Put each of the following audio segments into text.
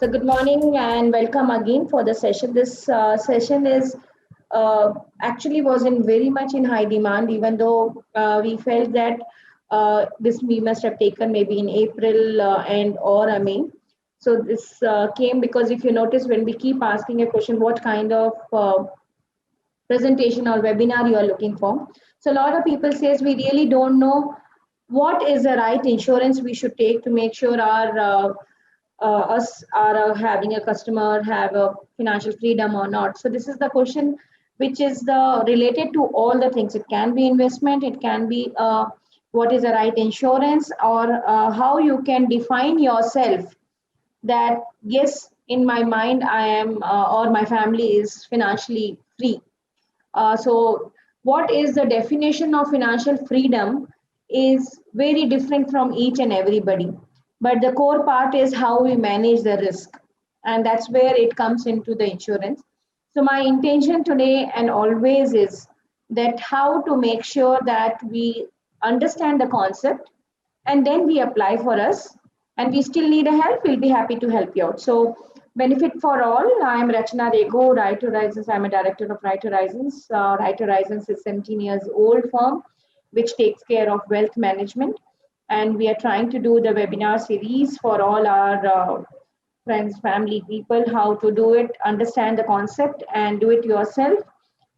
So good morning and welcome again for the session. This session is actually was in very much in high demand, even though we felt that this we must have taken maybe in April and or May. So this came because if you notice when we keep asking a question, what kind of presentation or webinar you are looking for. So a lot of people says we really don't know what is the right insurance we should take to make sure our us are having a customer have a financial freedom or not. So this is the question which is the related to all the things. It can be investment, it can be what is the right insurance, or how you can define yourself that yes, in my mind I am or my family is financially free. So what is the definition of financial freedom is very different from each and everybody. But the core part is how we manage the risk. And that's where it comes into the insurance. So my intention today and always is that how to make sure that we understand the concept and then we apply for us and we still need a help, we'll be happy to help you out. So benefit for all. I'm Rachna Rego, Right Horizons. I'm a director of Right Horizons. Right Horizons is 17 years old firm which takes care of wealth management. And we are trying to do the webinar series for all our friends, family, people, how to do it, understand the concept and do it yourself.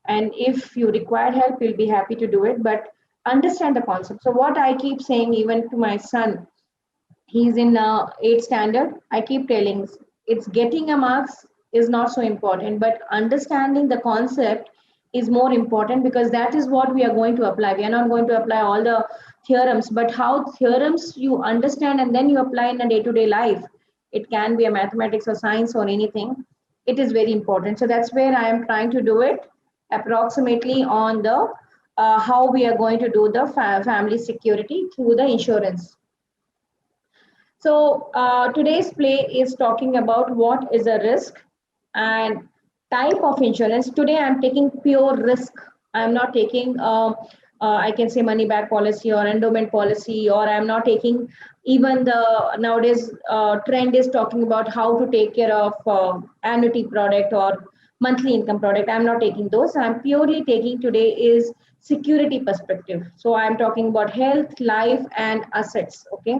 And if you require help, we'll be happy to do it. But understand the concept. So what I keep saying even to my son, he's in 8th standard. I keep telling it's getting a marks is not so important, but understanding the concept is more important because that is what we are going to apply. We are not going to apply all the theorems, but how theorems you understand and then you apply in a day-to-day life. It can be a mathematics or science or anything. It is very important. So that's where I am trying to do it approximately on the how we are going to do the family security through the insurance. So today's play is talking about what is a risk and type of insurance. Today I'm taking pure risk. I'm not taking, I can say money back policy or endowment policy, or I'm not taking even the nowadays trend is talking about how to take care of annuity product or monthly income product. I'm not taking those. I'm purely taking today is security perspective. So I'm talking about health, life, and assets. Okay,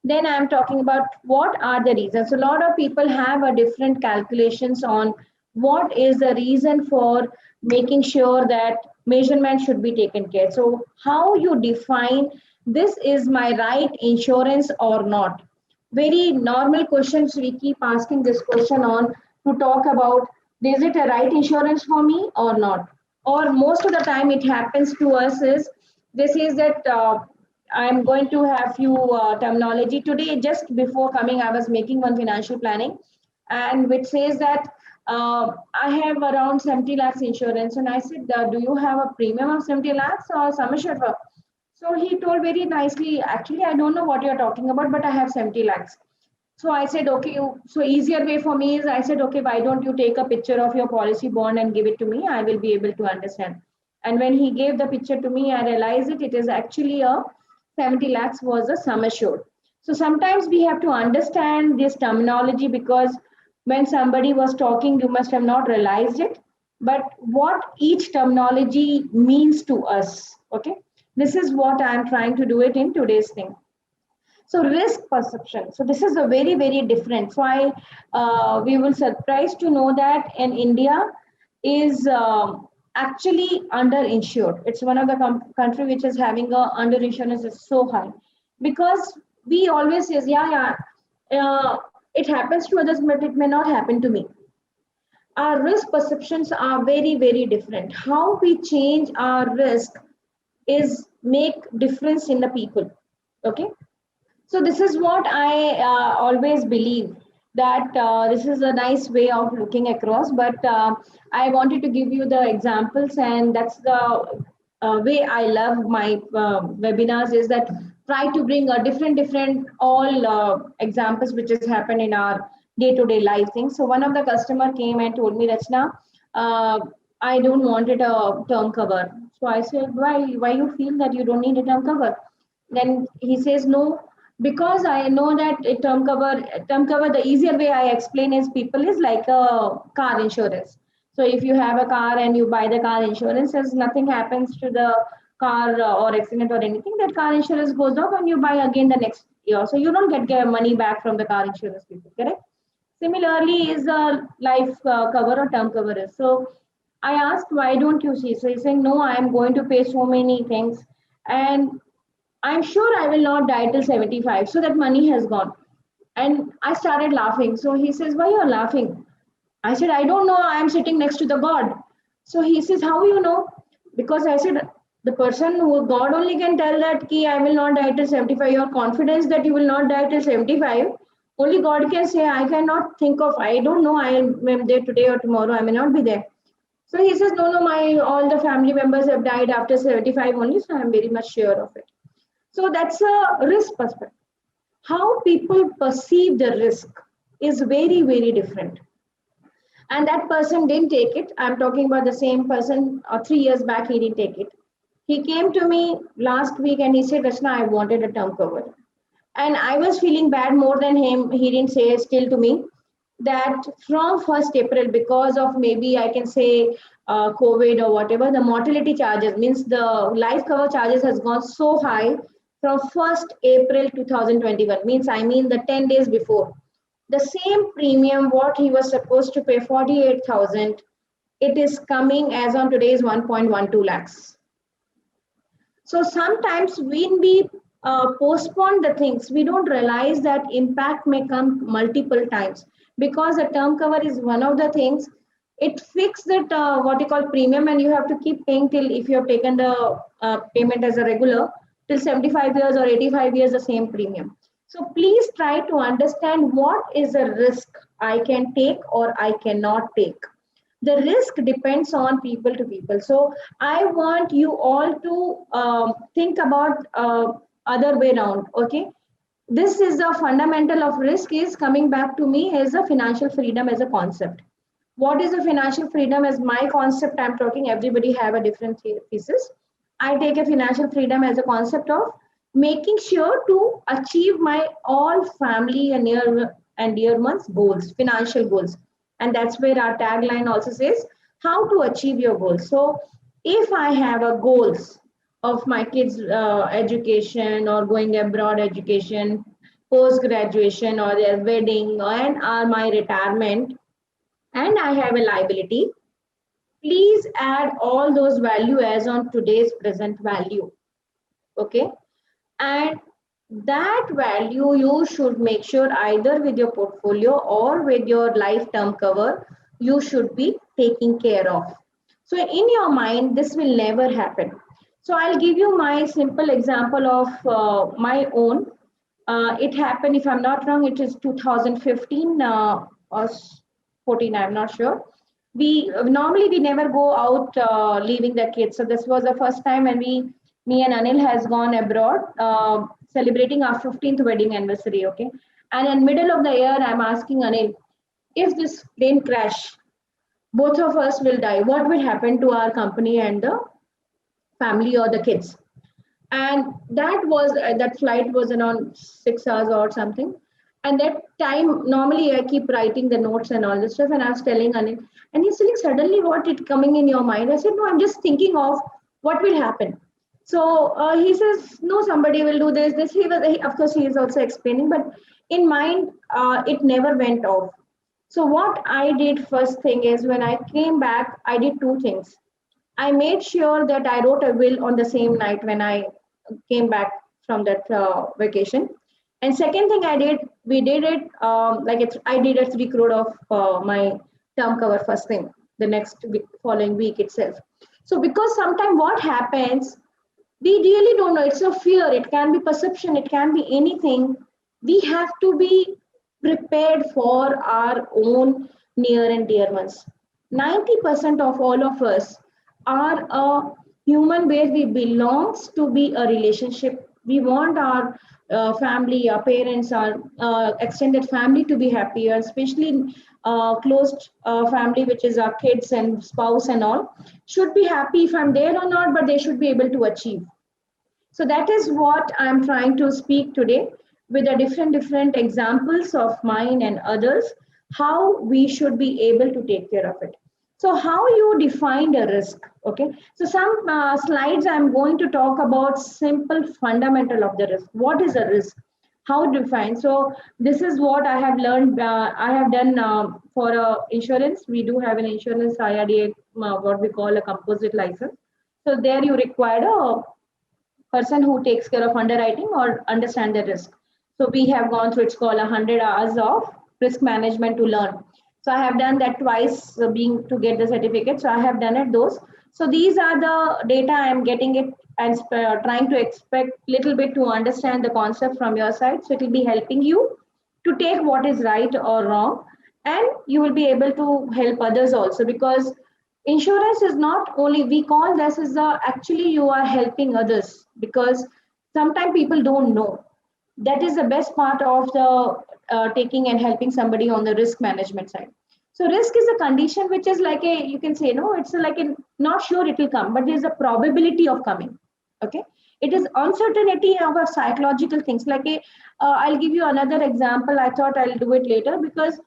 then I'm talking about what are the reasons. So a lot of people have a different calculations on what is the reason for making sure that measurement should be taken care. So how you define this is my right insurance or not. Very normal questions we keep asking this question on to talk about is it a right insurance for me or not. Or most of the time it happens to us is this is that I'm going to have few terminology today. Just before coming, I was making one financial planning, and which says that I have around 70 lakhs insurance, and I said, "Do you have a premium of 70 lakhs or sum assured?" So he told very nicely, "Actually, I don't know what you're talking about, but I have 70 lakhs." So I said, "Okay." So easier way for me is I said, "Okay, why don't you take a picture of your policy bond and give it to me? I will be able to understand." And when he gave the picture to me, I realized it is actually a 70 lakhs was a sum assured. So sometimes we have to understand this terminology because when somebody was talking, you must have not realized it. But what each terminology means to us, okay? This is what I'm trying to do it in today's thing. So risk perception. So this is a very, very different. So we will surprised to know that in India is actually underinsured. It's one of the country which is having a underinsurance is so high because we always says, it happens to others, but it may not happen to me. Our risk perceptions are very, very different. How we change our risk is make difference in the people. Okay, so this is what I always believe that this is a nice way of looking across. But I wanted to give you the examples, and that's the way I love my webinars is that try to bring a different all examples which has happened in our day-to-day life things. So one of the customer came and told me, Rachna, I don't want it a term cover. So I said, why you feel that you don't need a term cover? Then he says, no, because I know that term cover, the easier way I explain is people is like a car insurance. So if you have a car and you buy the car insurance, as nothing happens to the car or accident or anything, that car insurance goes off and you buy again the next year. So you don't get money back from the car insurance people, correct? Similarly, is a life cover or term cover is. So I asked, why don't you see? So he's saying, no, I am going to pay so many things. And I'm sure I will not die till 75. So that money has gone. And I started laughing. So he says, why you're laughing? I said, I don't know. I'm sitting next to the God. So he says, how you know? Because I said, the person who God only can tell that ki I will not die till 75. Your confidence that you will not die till 75. Only God can say, I cannot think of, I don't know, I am there today or tomorrow. I may not be there. So he says, no, no, my all the family members have died after 75 only. So I'm very much sure of it. So that's a risk perspective. How people perceive the risk is very, very different. And that person didn't take it. I'm talking about the same person 3 years back, he didn't take it. He came to me last week and he said, Rachna, I wanted a term cover. And I was feeling bad more than him. He didn't say still to me that from 1st April, because of maybe I can say COVID or whatever, the mortality charges means the life cover charges has gone so high from 1st April 2021 means I mean the 10 days before. The same premium what he was supposed to pay 48,000, it is coming as on today is 1.12 lakhs. So sometimes when we postpone the things, we don't realize that impact may come multiple times because the term cover is one of the things. It fixes that what you call premium, and you have to keep paying till if you have taken the payment as a regular till 75 years or 85 years the same premium. So please try to understand what is the risk I can take or I cannot take. The risk depends on people to people. So I want you all to think about other way around. Okay, this is the fundamental of risk is coming back to me as a financial freedom as a concept. What is a financial freedom as my concept? I'm talking, everybody have a different thesis. I take a financial freedom as a concept of making sure to achieve my all family and near and dear ones goals, financial goals. And that's where our tagline also says how to achieve your goals. So if I have a goals of my kids education or going abroad education, post graduation or their wedding and my retirement, and I have a liability, please add all those value as on today's present value. Okay, and that value you should make sure either with your portfolio or with your life term cover you should be taking care of. So in your mind this will never happen. So I'll give you my simple example of my own. It happened, if I'm not wrong, it is 2015 or 14, I'm not sure. We normally we never go out leaving the kids. So this was the first time when me and Anil has gone abroad celebrating our 15th wedding anniversary. Okay, and in middle of the year, I'm asking Anil, if this plane crash, both of us will die. What will happen to our company and the family or the kids? And that flight was around 6 hours or something. And that time normally I keep writing the notes and all this stuff, and I was telling Anil, and he's saying, suddenly what it coming in your mind? I said, no, I'm just thinking of what will happen. So he says, no, somebody will do this. Of course he is also explaining, but in mind it never went off. So what I did first thing is when I came back, I did two things. I made sure that I wrote a will on the same night when I came back from that vacation. And second thing I did, we did it I did a 3 crore of my term cover first thing, the next week, following week itself. So because sometimes what happens, we really don't know. It's a fear. It can be perception. It can be anything. We have to be prepared for our own near and dear ones. 90% of all of us are a human where we belongs to be a relationship. We want our family, our parents, our extended family to be happier, especially close family, which is our kids and spouse and all, should be happy if I'm there or not, but they should be able to achieve. So that is what I'm trying to speak today. with the different examples of mine and others, how we should be able to take care of it. So how you define a risk? Okay. So some slides I'm going to talk about simple fundamental of the risk. What is a risk? How define? So this is what I have learned. I have done for insurance. We do have an insurance IRDA, what we call a composite license. So there you require a person who takes care of underwriting or understand the risk. So we have gone through, it's called 100 hours of risk management to learn. So I have done that twice, being to get the certificate. So I have done it those. So these are the data I am getting it and trying to expect little bit to understand the concept from your side. So it will be helping you to take what is right or wrong, and you will be able to help others also, because insurance is not only, we call this is the, actually you are helping others, because sometimes people don't know. That is the best part of the taking and helping somebody on the risk management side. So risk is a condition which is like a, you can say, no, it's like a, not sure it will come, but there's a probability of coming. Okay. It is uncertainty of a psychological things like a, I'll give you another example. I thought I'll do it later because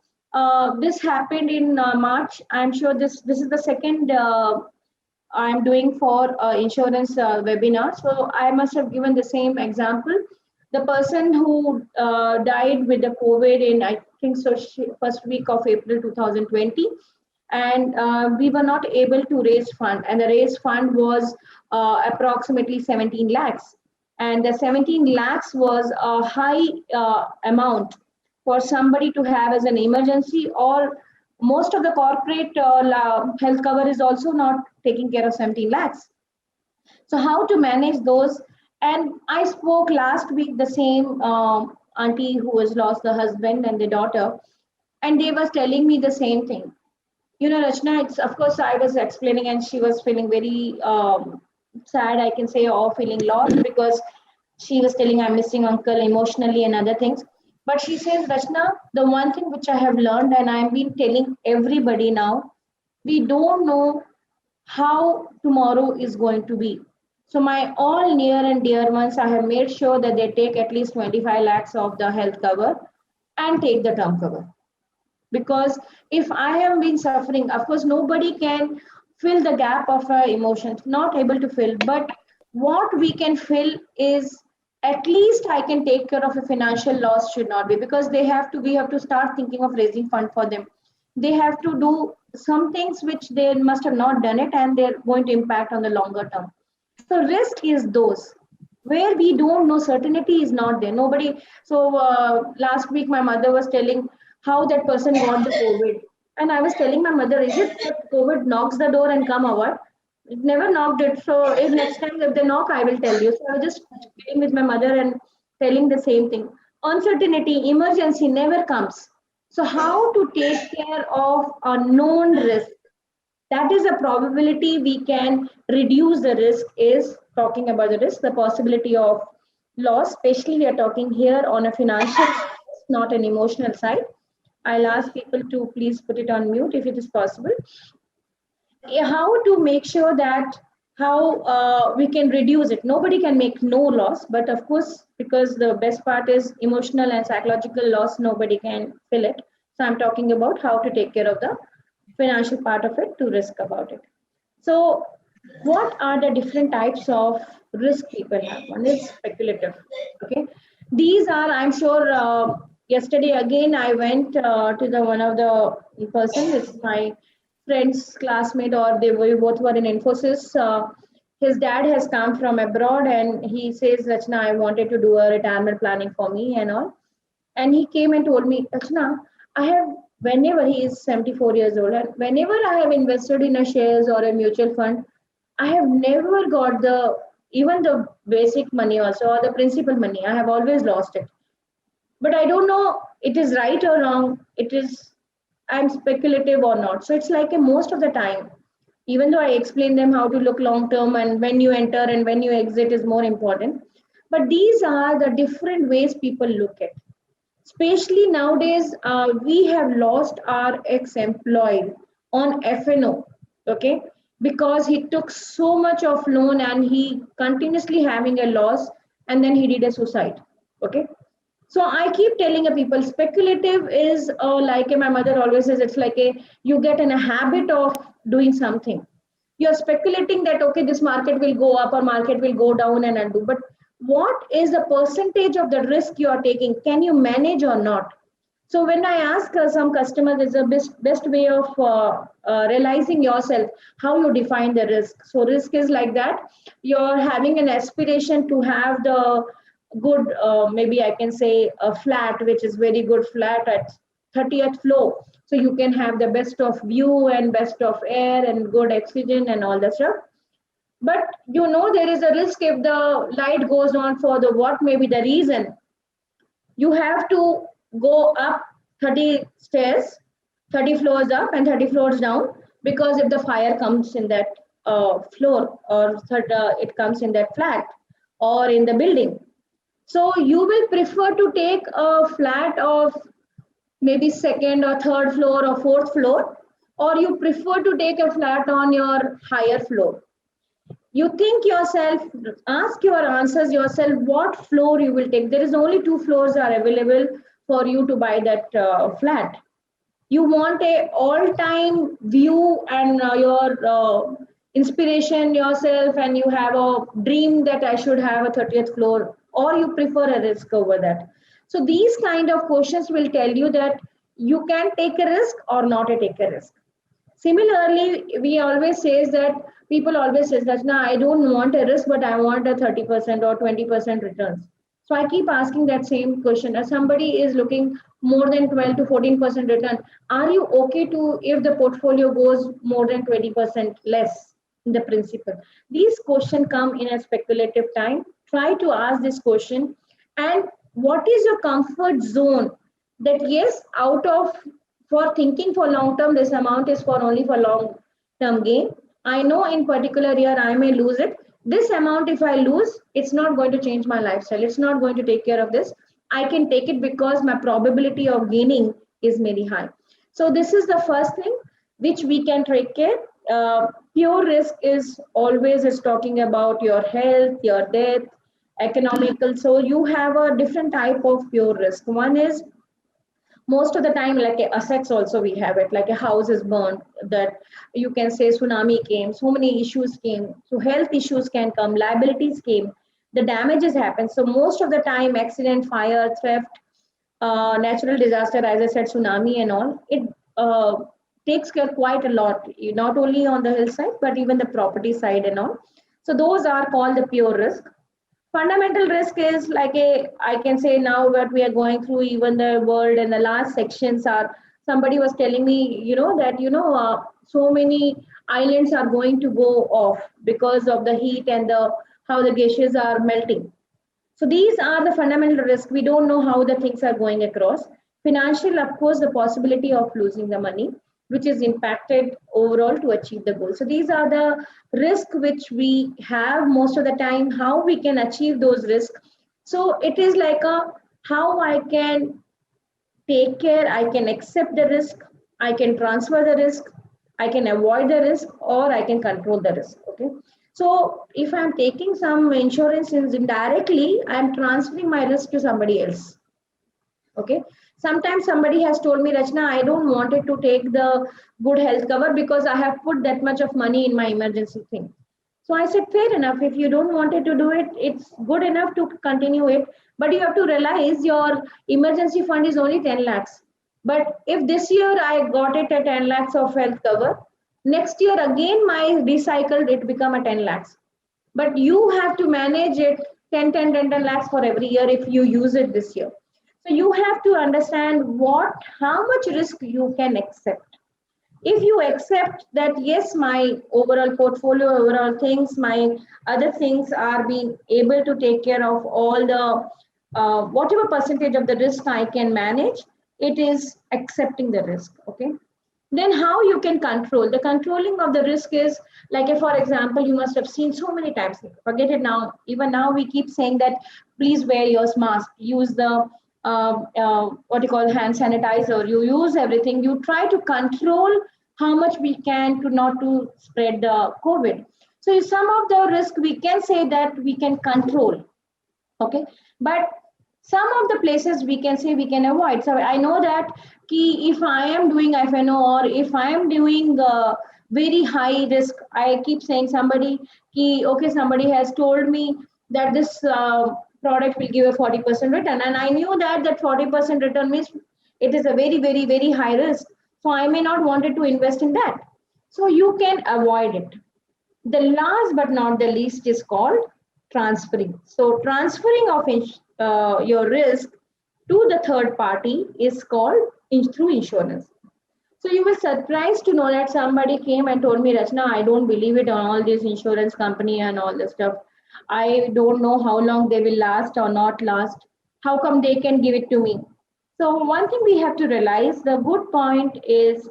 this happened in March. I'm sure this is the second I'm doing for insurance webinar. So I must have given the same example. The person who died with the COVID in, I think so, first week of April 2020, and we were not able to raise fund, and the raised fund was approximately 17 lakhs, and the 17 lakhs was a high amount for somebody to have as an emergency, or most of the corporate health cover is also not taking care of 17 lakhs. So how to manage those? And I spoke last week the same auntie who has lost the husband and the daughter, and they was telling me the same thing. You know, Rachna, it's, of course I was explaining, and she was feeling very sad, I can say, or feeling lost, because she was telling I'm missing uncle emotionally and other things. But she says, Rachna, the one thing which I have learned, and I've been telling everybody now, we don't know how tomorrow is going to be. So my all near and dear ones, I have made sure that they take at least 25 lakhs of the health cover and take the term cover. Because if I have been suffering, of course, nobody can fill the gap of our emotions, not able to fill. But what we can fill is, at least I can take care of a financial loss should not be, because we have to start thinking of raising fund for them. They have to do some things which they must have not done it, and they're going to impact on the longer term. So risk is those where we don't know, certainty is not there. Nobody. So last week my mother was telling how that person got the COVID, and I was telling my mother, is it that COVID knocks the door and come over? It never knocked it. So if next time if they knock, I will tell you. So I was just speaking with my mother and telling the same thing. Uncertainty, emergency never comes. So how to take care of a known risk? That is a probability we can reduce the risk, is talking about the risk, the possibility of loss, especially we are talking here on a financial, not an emotional side. I'll ask people to please put it on mute if it is possible. How to make sure that how we can reduce it. Nobody can make no loss, but of course, because the best part is emotional and psychological loss, nobody can fill it. So I'm talking about how to take care of the financial part of it, to risk about it. So what are the different types of risk people have? One is speculative. Okay, these are, I'm sure, yesterday again I went to the one of the person, this is my friend's classmate, or they were both were in Infosys. His dad has come from abroad, and he says, Rachna, I wanted to do a retirement planning for me and all. And he came and told me, Rachna, I have, whenever he is 74 years old, and whenever I have invested in a shares or a mutual fund, I have never got the, even the basic money also, or the principal money. I have always lost it. But I don't know it is right or wrong. It is, I'm speculative or not. So it's like a, most of the time, even though I explain them how to look long term and when you enter and when you exit is more important. But these are the different ways people look at. Especially nowadays, we have lost our ex-employee on FNO, okay, because he took so much of loan and he continuously having a loss, and then he did a suicide, okay. So I keep telling people speculative is like my mother always says, it's like you get in a habit of doing something. You're speculating that okay, this market will go up or market will go down and undo. But what is the percentage of the risk you are taking? Can you manage or not? So when I ask some customers, it's the best way of realizing yourself how you define the risk. So risk is like that. You're having an aspiration to have the good, maybe I can say a flat, which is very good flat at 30th floor. So you can have the best of view and best of air and good oxygen and all that stuff. But you know there is a risk if the light goes on for the what may be the reason, you have to go up 30 stairs, 30 floors up and 30 floors down, because if the fire comes in that floor or it comes in that flat or in the building, so you will prefer to take a flat of maybe second or third floor or fourth floor, or you prefer to take a flat on your higher floor. You think yourself, ask your answers yourself, what floor you will take. There is only two floors are available for you to buy that flat. You want a all time view and your inspiration yourself, and you have a dream that I should have a 30th floor, or you prefer a risk over that. So these kind of questions will tell you that you can take a risk or not take a risk. Similarly, we always says that people always says that now I don't want a risk, but I want a 30% or 20% returns. So I keep asking that same question. As somebody is looking more than 12 to 14% return, are you okay to if the portfolio goes more than 20% less in the principal? These questions come in a speculative time. Try to ask this question. And what is your comfort zone? That yes, out of for thinking for long term, this amount is for only for long term gain. I know in particular year I may lose it. This amount, if I lose, it's not going to change my lifestyle. It's not going to take care of this. I can take it because my probability of gaining is very high. So this is the first thing which we can take care. Pure risk is always is talking about your health, your death, economical. So you have a different type of pure risk. One is most of the time like assets also we have it, like a house is burned, that you can say tsunami came, so many issues came, so health issues can come, liabilities came, the damages happen. So most of the time accident, fire, theft, natural disaster, as I said, tsunami and all, it takes care quite a lot, not only on the hillside but even the property side and all. So those are called the pure risk. Fundamental risk is like a, I can say now what we are going through, even the world and the last sections are, somebody was telling me, that so many islands are going to go off because of the heat and the how the glaciers are melting. So these are the fundamental risks. We don't know how the things are going across. Financial, of course, the possibility of losing the money, which is impacted overall to achieve the goal. So these are the risks which we have most of the time, how we can achieve those risks. So it is like a how I can take care, I can accept the risk, I can transfer the risk, I can avoid the risk, or I can control the risk. Okay. So if I'm taking some insurance indirectly, I'm transferring my risk to somebody else. Okay. Sometimes somebody has told me, Rachna, I don't wanted to take the good health cover because I have put that much of money in my emergency thing. So I said, fair enough. If you don't wanted to do it, it's good enough to continue it. But you have to realize your emergency fund is only 10 lakhs. But if this year I got it at 10 lakhs of health cover, next year again my recycled it become a 10 lakhs. But you have to manage it 10 lakhs for every year if you use it this year. So you have to understand how much risk you can accept. If you accept that yes, my overall portfolio, overall things, my other things are being able to take care of all the whatever percentage of the risk I can manage, it is accepting the risk. Okay. Then how you can control the controlling of the risk is like for example, you must have seen so many times, forget it now, even now we keep saying that please wear your mask, use the what you call hand sanitizer, you use everything, you try to control how much we can to not to spread the COVID. So some of the risk we can say that we can control. Okay. But Some of the places we can say we can avoid. So I know that if I am doing FNO, or if I am doing very high risk, I keep saying somebody okay, somebody has told me that this product will give a 40% return, and I knew that 40% return means it is a very, very, very high risk. So I may not wanted to invest in that. So you can avoid it. The last but not the least is called transferring. So transferring of your risk to the third party is called through insurance. So you were surprised to know that somebody came and told me, Rachna, I don't believe it on all this insurance company and all this stuff. I don't know how long they will last or not last. How come they can give it to me? So one thing we have to realize, the good point is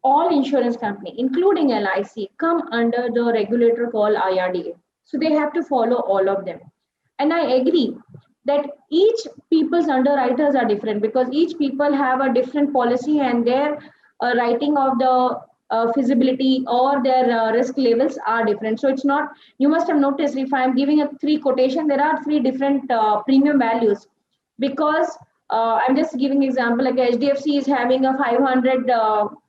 all insurance company, including LIC, come under the regulator called IRDA. So they have to follow all of them. And I agree that each people's underwriters are different, because each people have a different policy, and their writing of the feasibility or their risk levels are different. So it's not, you must have noticed, if I'm giving a three quotation, there are three different premium values, because I'm just giving example, like HDFC is having a 500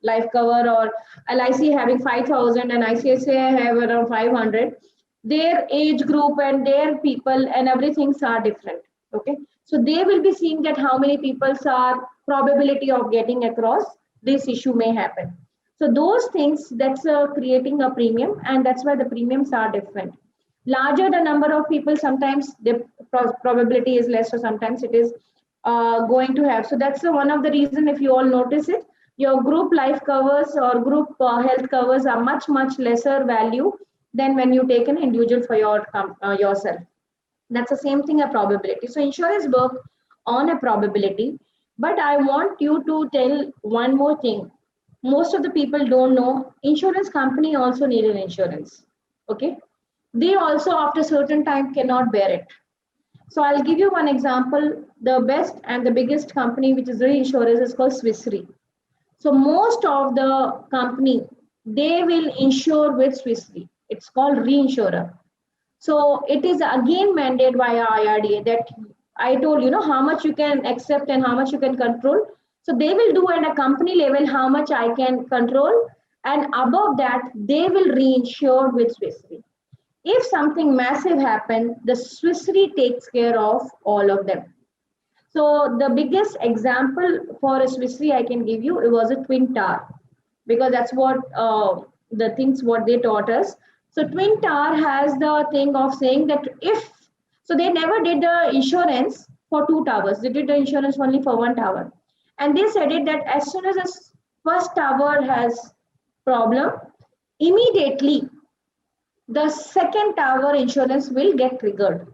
life cover, or LIC having 5,000, and ICICI have around 500. Their age group and their people and everything are different. Okay, so they will be seeing that how many people are probability of getting across this issue may happen. So those things, that's creating a premium, and that's why the premiums are different. Larger the number of people, sometimes the probability is less, or sometimes it is going to have. So that's one of the reason, if you all notice it, your group life covers or group health covers are much, much lesser value than when you take an individual for yourself. That's the same thing, a probability. So insurance work on a probability. But I want you to tell one more thing. Most of the people don't know, insurance company also need an insurance. Okay, they also after certain time cannot bear it. So I'll give you one example. The best and the biggest company which is reinsurance is called Swiss Re. So most of the company, they will insure with Swiss Re. It's called reinsurer. So it is again mandated by IRDA that I told how much you can accept and how much you can control. So they will do at a company level how much I can control, and above that they will reinsure with Swiss Re. If something massive happens, the Swiss Re takes care of all of them. So the biggest example for a Swiss Re I can give you, it was a twin tower, because that's what the things what they taught us. So twin tower has the thing of saying that so they never did the insurance for two towers. They did the insurance only for one tower, and they said it that as soon as the first tower has problem, immediately the second tower insurance will get triggered.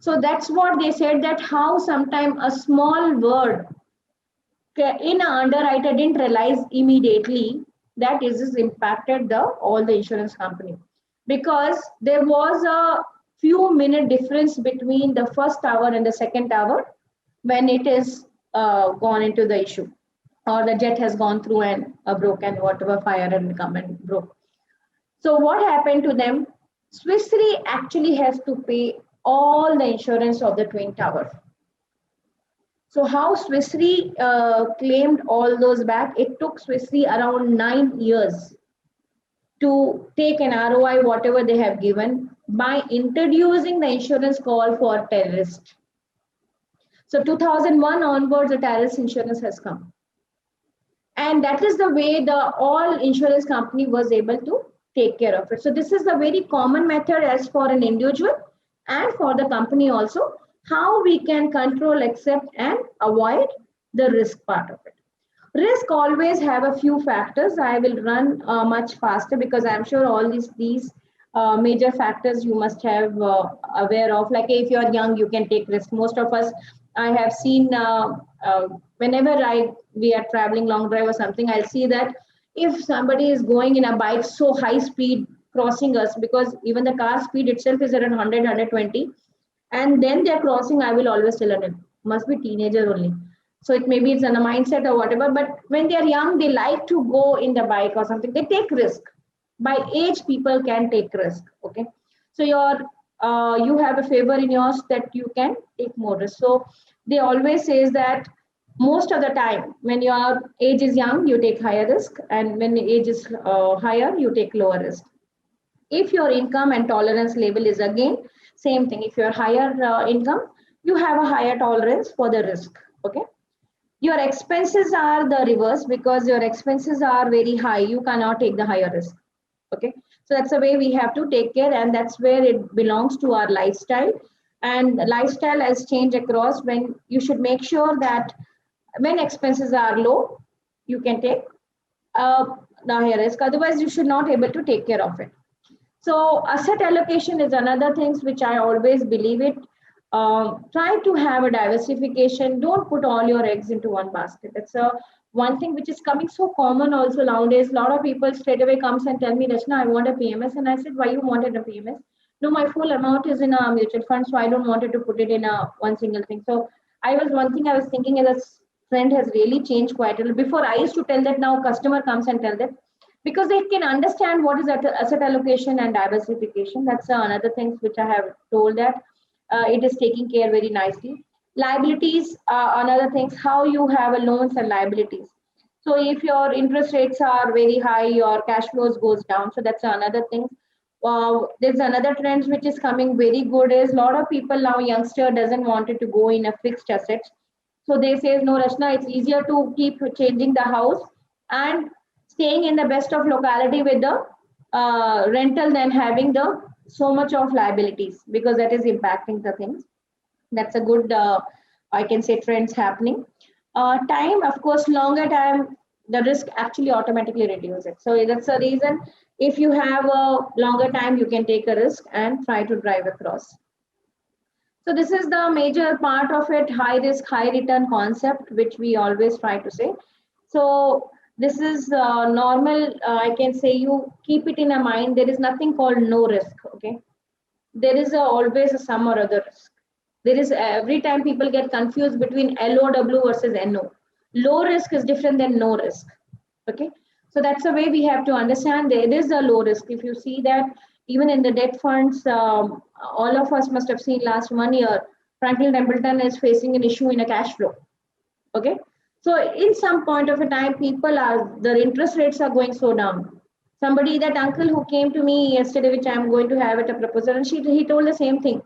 So that's what they said, that how sometime a small word in an underwriter didn't realize immediately that is impacted the all the insurance company, because there was a few minute difference between the first tower and the second tower when it is gone into the issue, or the jet has gone through and broken whatever fire and come and broke. So what happened to them? Swiss Re actually has to pay all the insurance of the twin tower. So how Swiss Re claimed all those back? It took Swiss Re around 9 years to take an ROI, whatever they have given, by introducing the insurance call for terrorist. So 2001 onwards, the terrorist insurance has come. And that is the way the all insurance company was able to take care of it. So this is a very common method as for an individual and for the company also, how we can control, accept, and avoid the risk part of it. Risk always have a few factors. I will run much faster because I'm sure all these major factors you must have aware of. Like if you're young, you can take risk. Most of us, I have seen whenever we are traveling long drive or something, I'll see that if somebody is going in a bike so high speed crossing us, because even the car speed itself is around 100, 120, and then they're crossing, I will always tell them, must be teenager only. So it maybe it's in a mindset or whatever, but when they're young, they like to go in the bike or something. They take risk. By age, people can take risk. Okay. So your you have a favor in yours that you can take more risk. So they always says that most of the time when your age is young, you take higher risk, and when the age is higher, you take lower risk. If your income and tolerance level is again same thing, if you're higher income, you have a higher tolerance for the risk. Okay, your expenses are the reverse, because your expenses are very high, you cannot take the higher risk. Okay, so that's the way we have to take care, and that's where it belongs to our lifestyle. And lifestyle has changed across, when you should make sure that when expenses are low, you can take uh, the higher risk, otherwise you should not able to take care of it. So asset allocation is another things which I always believe it. Try to have a diversification. Don't put all your eggs into one basket. That's a one thing which is coming so common also nowadays. A lot of people straight away comes and tell me, Rachna, I want a PMS, and I said, why you wanted a PMS? No, my full amount is in a mutual fund, so I don't wanted to put it in a one single thing. So I was one thing I was thinking as a trend has really changed quite a little. Before I used to tell that, now customer comes and tell that, because they can understand what is asset allocation and diversification. That's another thing which I have told that it is taking care very nicely. Liabilities are another things, how you have a loans and liabilities. So if your interest rates are very high, your cash flows goes down. So that's another thing. There's another trend which is coming very good is a lot of people now, youngster doesn't want it to go in a fixed assets. So they say, no, Rachna, it's easier to keep changing the house and staying in the best of locality with the rental than having the so much of liabilities, because that is impacting the things. That's a good, I can say, trends happening. Time, of course, longer time, the risk actually automatically reduces. So that's the reason. If you have a longer time, you can take a risk and try to drive across. So this is the major part of it, high risk, high return concept, which we always try to say. So this is normal. I can say you keep it in a mind. There is nothing called no risk. Okay, there is always a some or other risk. There is every time people get confused between LOW versus NO. Low risk is different than no risk. Okay, so that's the way we have to understand. There is a low risk. If you see that even in the debt funds, all of us must have seen last 1 year, Franklin Templeton is facing an issue in a cash flow. Okay, so in some point of a time, people are, their interest rates are going so down. Somebody, that uncle who came to me yesterday, which I'm going to have at a proposal, and he told the same thing.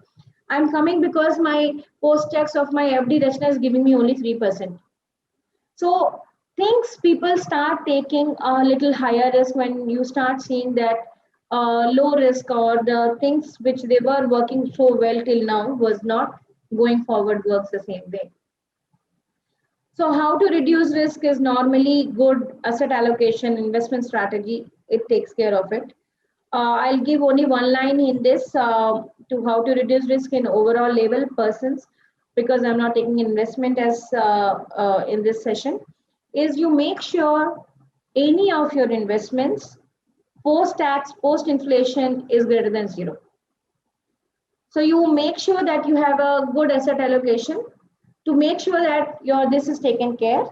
I'm coming because my post tax of my FD Rachna is giving me only 3%. So things, people start taking a little higher risk when you start seeing that low risk, or the things which they were working so well till now was not going forward works the same way. So how to reduce risk is normally good asset allocation investment strategy. It takes care of it. I'll give only one line in this to how to reduce risk in overall level persons, because I'm not taking investment as in this session. Is you make sure any of your investments post tax, post inflation is greater than zero. So you make sure that you have a good asset allocation to make sure that your this is taken care.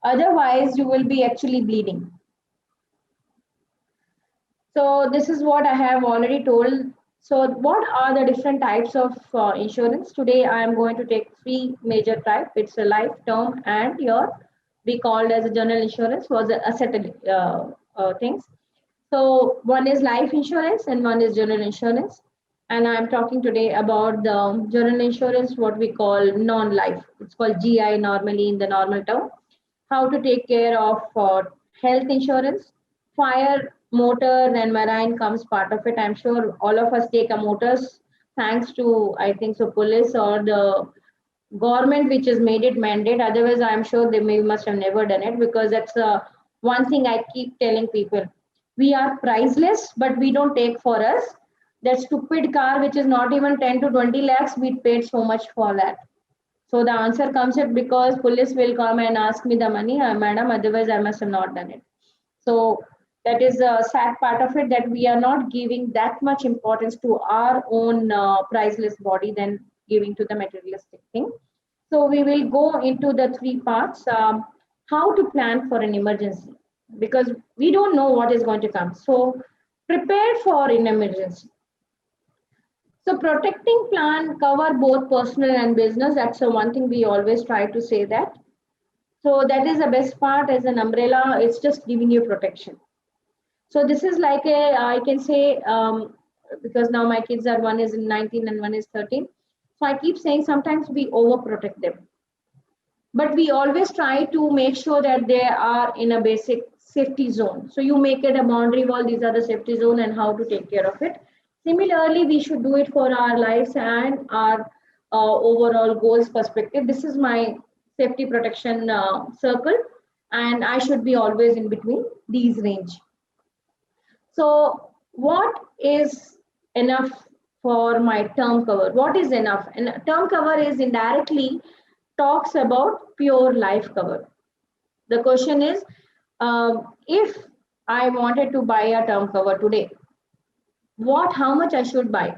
Otherwise, you will be actually bleeding. So this is what I have already told. So what are the different types of insurance? Today I am going to take three major types. It's a life, term, and your we called as a general insurance was a asset things. So one is life insurance and one is general insurance. And I'm talking today about the general insurance, what we call non-life. It's called GI normally in the normal term. How to take care of health insurance, fire, motor, and marine comes part of it. I'm sure all of us take a motors thanks to, I think so, police or the government which has made it mandate. Otherwise, I'm sure they must have never done it, because that's one thing I keep telling people. We are priceless, but we don't take for us. That stupid car which is not even 10 to 20 lakhs, we paid so much for that. So the answer comes it because police will come and ask me the money, madam, otherwise I must have not done it. So that is a sad part of it, that we are not giving that much importance to our own priceless body than giving to the materialistic thing. So we will go into the three parts. How to plan for an emergency, because we don't know what is going to come. So prepare for an emergency. So protecting plan cover both personal and business. That's the one thing we always try to say that. So that is the best part as an umbrella. It's just giving you protection. So this is like a, I can say, because now my kids are, one is in 19 and one is 13. So I keep saying sometimes we overprotect them, but we always try to make sure that they are in a basic safety zone. So you make it a boundary wall, these are the safety zone and how to take care of it. Similarly, we should do it for our lives and our overall goals perspective. This is my safety protection circle, and I should be always in between these range. So what is enough for my term cover? What is enough? And term cover is indirectly talks about pure life cover. The question is, if I wanted to buy a term cover today, how much I should buy?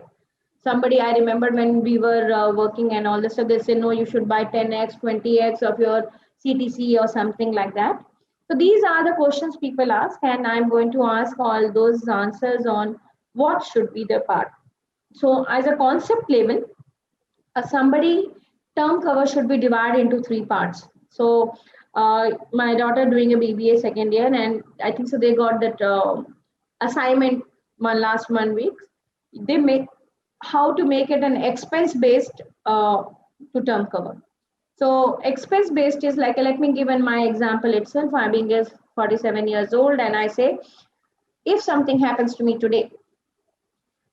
Somebody, I remember when we were working and all this stuff, they say, no, you should buy 10x, 20x of your CTC or something like that. So these are the questions people ask, and I'm going to ask all those answers on what should be the part. So as a concept level, somebody term cover should be divided into three parts. So my daughter doing a BBA second year, and I think so they got that assignment last 1 week. They make how to make it an expense based to term cover. So expense based is like, let me give in my example itself. I'm being 47 years old, and I say, if something happens to me today,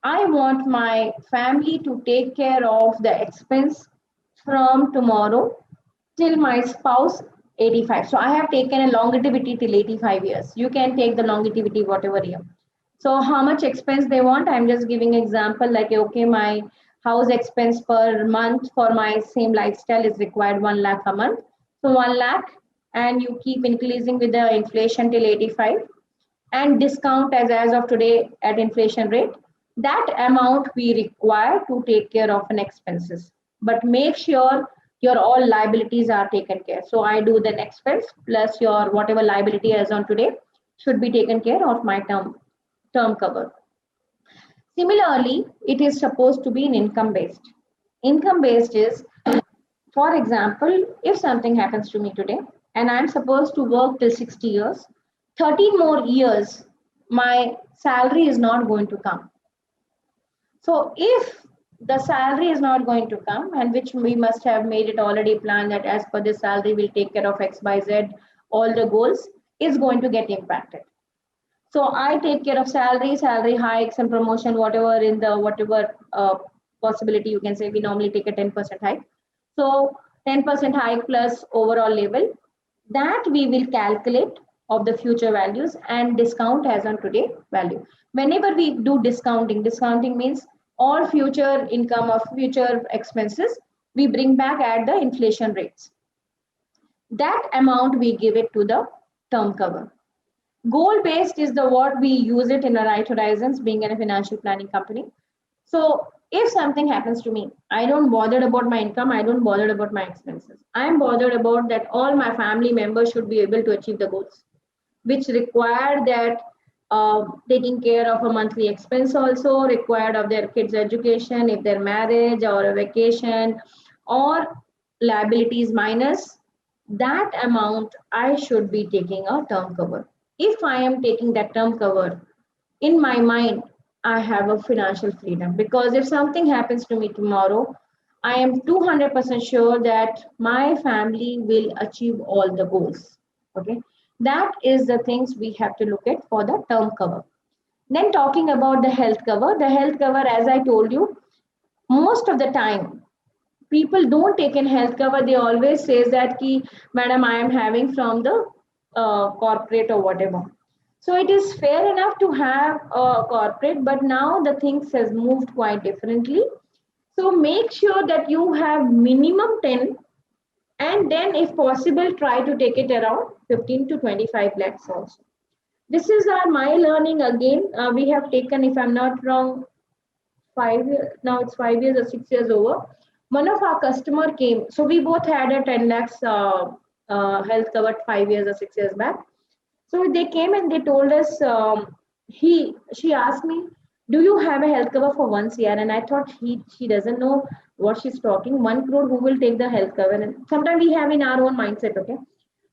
I want my family to take care of the expense from tomorrow till my spouse 85. So I have taken a longevity till 85 years. You can take the longevity whatever year. So how much expense they want? I'm just giving example like, okay, my house expense per month for my same lifestyle is required 1 lakh a month. So 1 lakh, and you keep increasing with the inflation till 85, and discount as of today at inflation rate, that amount we require to take care of an expenses. But make sure your all liabilities are taken care. So I do the expense plus your whatever liability as on today should be taken care of my term cover. Similarly, it is supposed to be an income based. Income based is, for example, if something happens to me today and I'm supposed to work till 60 years, 13 more years, my salary is not going to come. So if the salary is not going to come, and which we must have made it already planned that as per this salary will take care of XYZ, all the goals is going to get impacted. So I take care of salary hikes and promotion, whatever in the whatever possibility you can say. We normally take a 10% hike. So 10% hike plus overall level, that we will calculate of the future values and discount as on today value. Whenever we do discounting means all future income or future expenses, we bring back at the inflation rates. That amount we give it to the term cover. Goal based is the what we use it in a right horizons, being in a financial planning company. So if something happens to me, I don't bother about my income, I don't bother about my expenses. I'm bothered about that all my family members should be able to achieve the goals, which require that taking care of a monthly expense, also required of their kids' education, if their marriage or a vacation or liabilities minus that amount, I should be taking a term cover. If I am taking that term cover, in my mind, I have a financial freedom, because if something happens to me tomorrow, I am 200% sure that my family will achieve all the goals. Okay, that is the things we have to look at for the term cover. Then talking about the health cover, as I told you, most of the time people don't take in health cover. They always says that ki, madam, I am having from the corporate or whatever. So it is fair enough to have a corporate, but now the things has moved quite differently. So make sure that you have minimum 10, and then if possible try to take it around 15 to 25 lakhs also. This is our my learning again. We have taken, if I'm not wrong, 5 years now, it's 5 years or 6 years over. One of our customer came, so we both had a 10 lakhs health covered 5 years or 6 years back. So they came and they told us, she asked me, do you have a health cover for 1 CR? And I thought she doesn't know what she's talking. 1 crore, who will take the health cover? And sometimes we have in our own mindset, okay.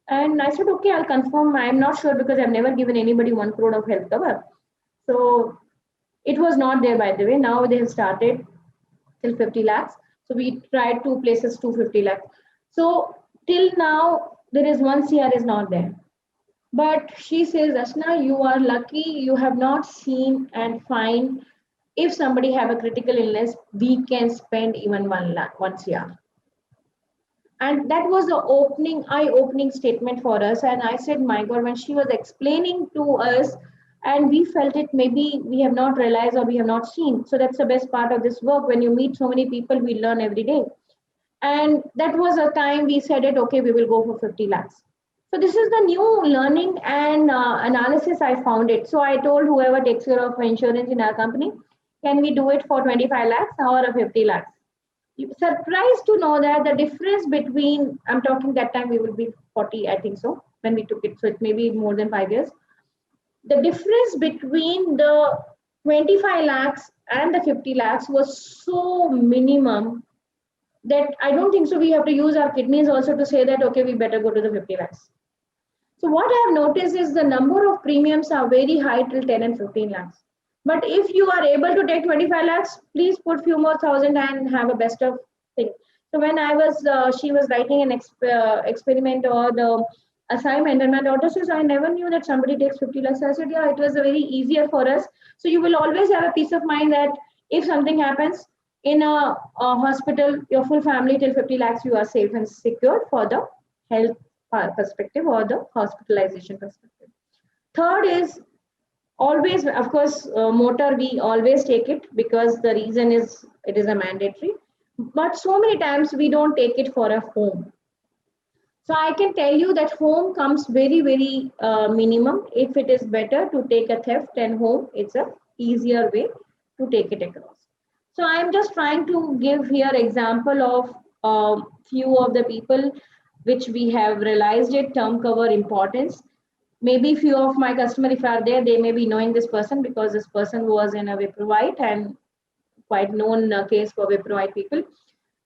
And I said, okay, I'll confirm. I'm not sure because I've never given anybody 1 crore of health cover. So it was not there, by the way. Now they have started till 50 lakhs. So we tried two places, 250 lakhs. So till now, there is 1 CR is not there. But she says, Ashna, you are lucky you have not seen and find if somebody have a critical illness, we can spend even 1 lakh, 1 CR. And that was the eye-opening statement for us. And I said, my God, when she was explaining to us, and we felt it, maybe we have not realized or we have not seen. So that's the best part of this work. When you meet so many people, we learn every day. And that was a time we said it, okay, we will go for 50 lakhs. So this is the new learning and analysis I found it. So I told whoever takes care of insurance in our company, can we do it for 25 lakhs or 50 lakhs? Surprised to know that the difference between, I'm talking that time we will be 40, I think so, when we took it. So it may be more than 5 years. The difference between the 25 lakhs and the 50 lakhs was so minimum that I don't think so. We have to use our kidneys also to say that, okay, we better go to the 50 lakhs. So what I have noticed is the number of premiums are very high till 10 and 15 lakhs. But if you are able to take 25 lakhs, please put few more thousand and have a best of thing. So when she was writing an experiment or the assignment, and my daughter says, I never knew that somebody takes 50 lakhs. I said, yeah, it was a very easier for us. So you will always have a peace of mind that if something happens in a hospital, your full family till 50 lakhs, you are safe and secured for the health perspective or the hospitalization perspective. Third is always, of course, motor, we always take it because the reason is it is a mandatory. But so many times we don't take it for a home. So I can tell you that home comes very, very minimum. If it is better to take a theft and home, it's a easier way to take it across. So I'm just trying to give here example of few of the people which we have realized it, term cover importance. Maybe few of my customer, if are there, they may be knowing this person because this person was in a Wiprovite and quite known case for Wiprovite people.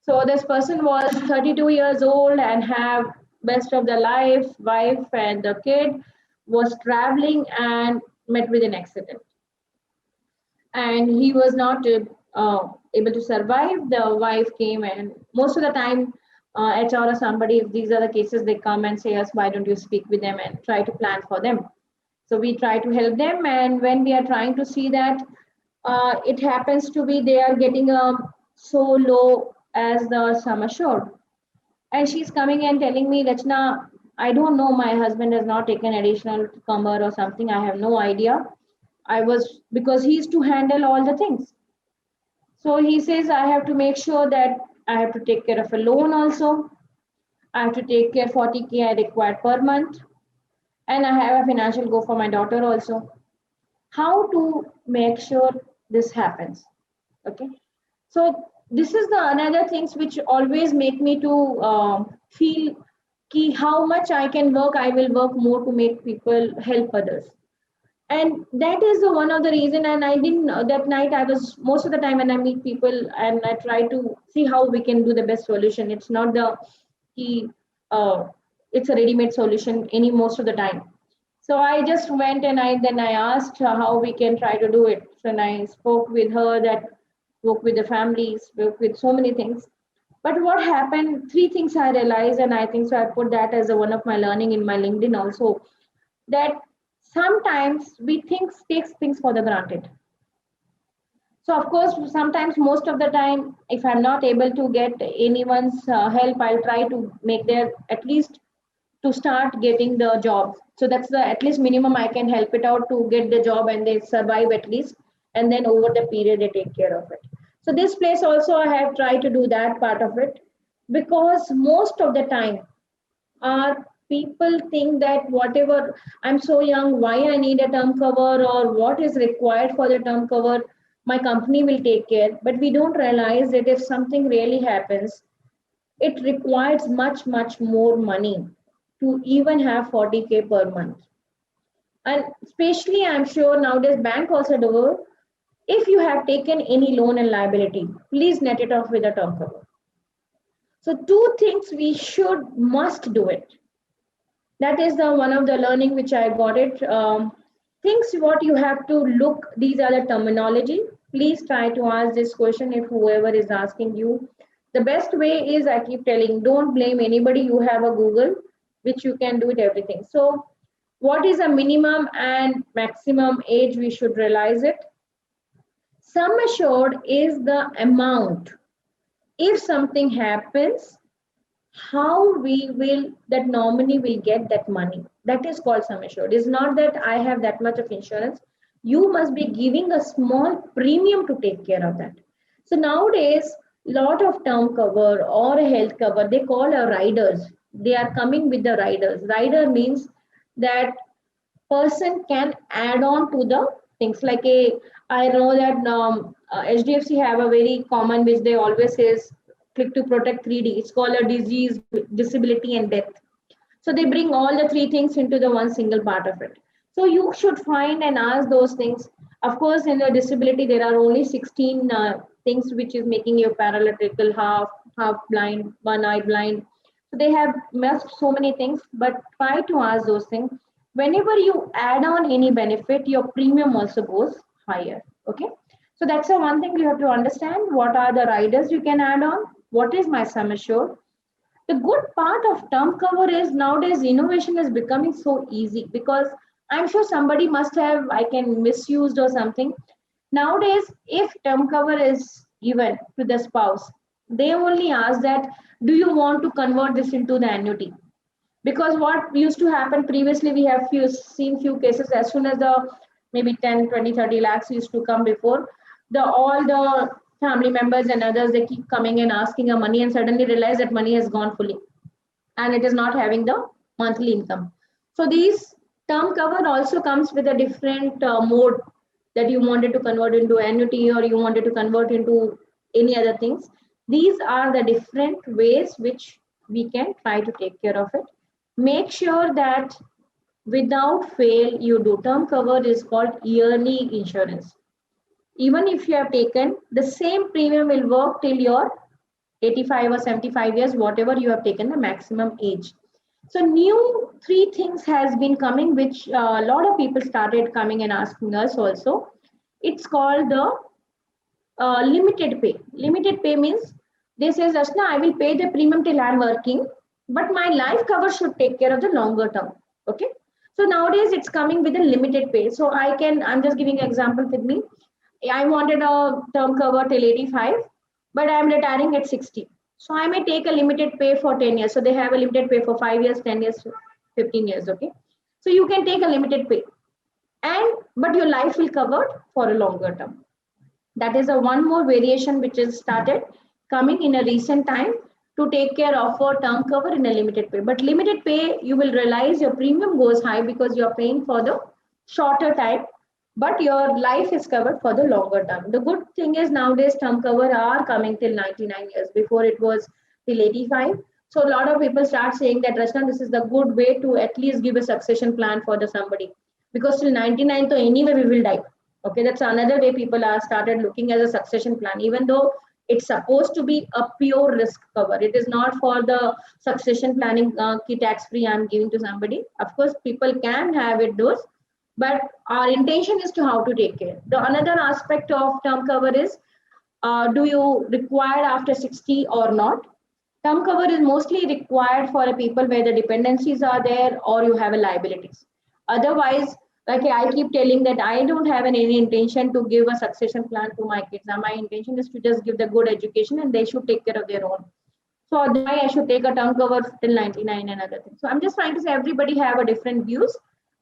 So this person was 32 years old and have best of the life, wife and the kid, was traveling and met with an accident. And he was not able to survive. The wife came, and most of the time, HR or somebody, if these are the cases, they come and say us, why don't you speak with them and try to plan for them? So we try to help them. And when we are trying to see that, it happens to be they are getting so low as the sum assured. And she's coming and telling me, Rachna, I don't know, my husband has not taken additional cover or something. I have no idea. Because he used to handle all the things. So he says, I have to make sure that I have to take care of a loan also. I have to take care 40K I require per month. And I have a financial goal for my daughter also. How to make sure this happens? Okay. So this is the another things which always make me to feel how much I can work, I will work more to make people help others. And that is the one of the reason. And I didn't that night, I was most of the time when I meet people and I try to see how we can do the best solution. It's not the key, it's a ready-made solution any most of the time. So I just went and I asked her how we can try to do it. So and I spoke with her, that spoke with the families, spoke with so many things. But what happened, three things I realized, and I think so I put that as one of my learning in my LinkedIn also, that sometimes we takes things for the granted. So of course, sometimes most of the time, if I'm not able to get anyone's help, I'll try to make their at least to start getting the job. So that's the at least minimum I can help it out to get the job and they survive at least. And then over the period, they take care of it. So this place also, I have tried to do that part of it, because most of the time, our people think that whatever, I'm so young, why I need a term cover or what is required for the term cover, my company will take care. But we don't realize that if something really happens, it requires much, much more money to even have 40K per month. And especially, I'm sure nowadays bank also do. If you have taken any loan and liability, please net it off with a term cover. So two things we must do it. That is the one of the learning which I got it. Things what you have to look, these are the terminology. Please try to ask this question if whoever is asking you. The best way is, I keep telling, don't blame anybody. You have a Google, which you can do it everything. So what is a minimum and maximum age? We should realize it. Sum assured is the amount. If something happens, how we will, that nominee will get that money. That is called sum assured. It's not that I have that much of insurance. You must be giving a small premium to take care of that. So nowadays, lot of term cover or a health cover, they call a riders. They are coming with the riders. Rider means that person can add on to the things like a, I know that HDFC have a very common which they always says click to protect 3D. It's called a disease, disability and death. So they bring all the three things into the one single part of it. So you should find and ask those things. Of course, in the disability, there are only 16 things which is making you paralytical, half blind, one eye blind. So they have messed so many things, but try to ask those things. Whenever you add on any benefit, your premium also goes higher. Okay. So that's the one thing you have to understand. What are the riders you can add on? What is my sum assured? The good part of term cover is nowadays innovation is becoming so easy, because I'm sure somebody must have, I can misused or something. Nowadays, if term cover is given to the spouse, they only ask that, do you want to convert this into the annuity? Because what used to happen previously, we have seen few cases, as soon as the maybe 10, 20, 30 lakhs used to come before, the all the family members and others, they keep coming and asking a money and suddenly realize that money has gone fully and it is not having the monthly income. So these term cover also comes with a different mode, that you wanted to convert into annuity or you wanted to convert into any other things. These are the different ways which we can try to take care of it. Make sure that without fail you do. Term cover is called yearly insurance. Even if you have taken, the same premium will work till your 85 or 75 years, whatever you have taken the maximum age. So new three things has been coming, which a lot of people started coming and asking us also. It's called the limited pay. Limited pay means they say, Rashna, I will pay the premium till I'm working, but my life cover should take care of the longer term. Okay. So nowadays it's coming with a limited pay. So I'm just giving an example with me. I wanted a term cover till 85, but I'm retiring at 60. So I may take a limited pay for 10 years. So they have a limited pay for 5 years, 10 years, 15 years. Okay. So you can take a limited pay, but your life will covered for a longer term. That is a one more variation which is started coming in a recent time to take care of a term cover in a limited pay. But limited pay, you will realize your premium goes high because you're paying for the shorter time, but your life is covered for the longer term. The good thing is nowadays term cover are coming till 99 years. Before it was till 85. So a lot of people start saying that, Rashna, this is the good way to at least give a succession plan for the somebody, because till 99, so anyway we will die. Okay, that's another way people are started looking as a succession plan, even though it's supposed to be a pure risk cover. It is not for the succession planning tax free I'm giving to somebody. Of course, people can have it those, but our intention is to how to take care. The another aspect of term cover is, do you require after 60 or not? Term cover is mostly required for a people where the dependencies are there or you have a liabilities. Otherwise, like I keep telling that I don't have any intention to give a succession plan to my kids. Now my intention is to just give the good education and they should take care of their own. So why I should take a term cover till 99 and other things. So I'm just trying to say everybody have a different views,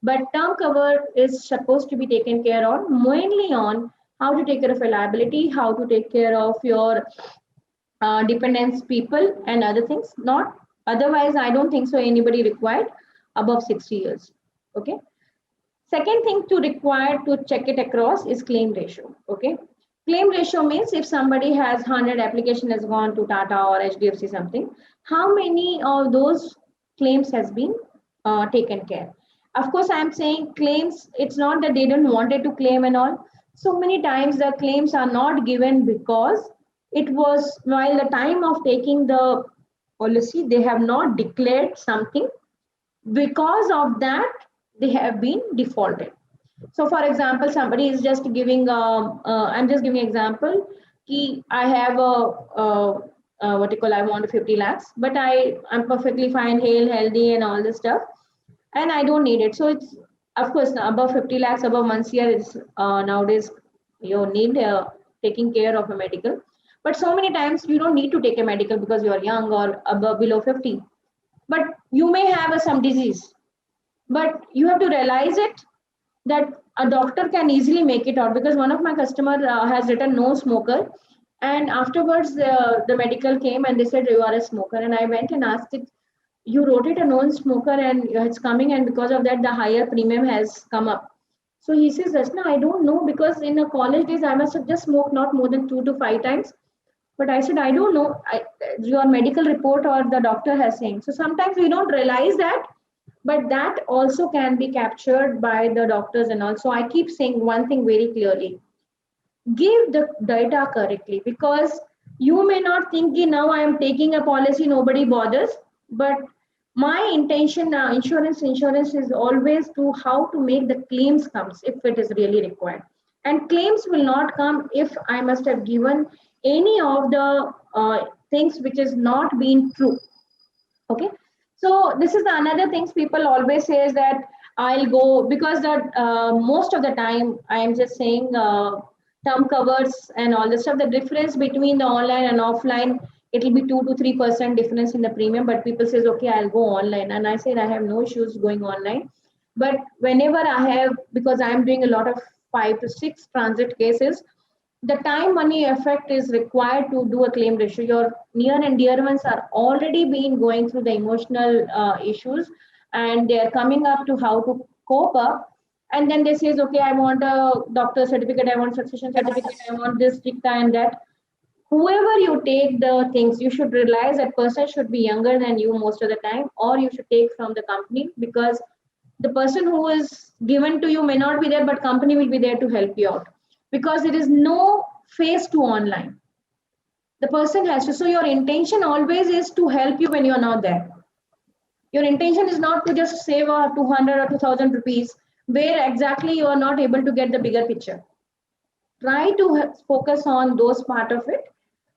but term cover is supposed to be taken care of mainly on how to take care of a liability, how to take care of your dependents people and other things. Not otherwise, I don't think so anybody required above 60 years. Okay. Second thing to require to check it across is claim ratio. Okay. Claim ratio means if somebody has 100 application has gone to Tata or HDFC something, how many of those claims has been taken care. Of course, I'm saying claims, it's not that they don't wanted to claim and all. So many times the claims are not given because it was while the time of taking the policy, they have not declared something. Because of that, they have been defaulted. So for example, somebody is just giving I'm just giving example ki I have what you call, I want 50 lakhs, but I'm perfectly fine, hale, healthy and all this stuff, and I don't need it. So it's, of course, above 50 lakhs, above 1 year is nowadays you need taking care of a medical. But so many times you don't need to take a medical because you are young or above below 50. But you may have some disease, but you have to realize it that a doctor can easily make it out, because one of my customer has written no smoker, and afterwards the medical came and they said you are a smoker, and I went and asked it, you wrote it a non-smoker and it's coming, and because of that the higher premium has come up. So he says, Rachna, I don't know, because in a college days I must have just smoked not more than 2 to 5 times. But I said, I don't know. Your medical report or the doctor has saying. So sometimes we don't realize that, but that also can be captured by the doctors and all. So I keep saying one thing very clearly: give the data correctly, because you may not think now I am taking a policy, nobody bothers. But my intention, insurance is always to how to make the claims comes if it is really required, and claims will not come if I must have given any of the things which is not being true. Okay, so this is the another things people always say is that I'll go, because that most of the time I am just saying term covers and all this stuff. The difference between the online and offline, it will be 2 to 3% difference in the premium. But people says, okay, I'll go online, and I said I have no issues going online. But whenever I have, because I am doing a lot of 5 to 6 transit cases, the time money effect is required to do a claim ratio. Your near and dear ones are already been going through the emotional issues, and they are coming up to how to cope up. And then they says, okay, I want a doctor certificate, I want succession certificate, I want this dicta and that. Whoever you take the things, you should realize that person should be younger than you most of the time, or you should take from the company, because the person who is given to you may not be there, but company will be there to help you out, because there is no face to online. The person has to, so your intention always is to help you when you're not there. Your intention is not to just save a 200 or 2000 rupees where exactly you are not able to get the bigger picture. Try to focus on those part of it,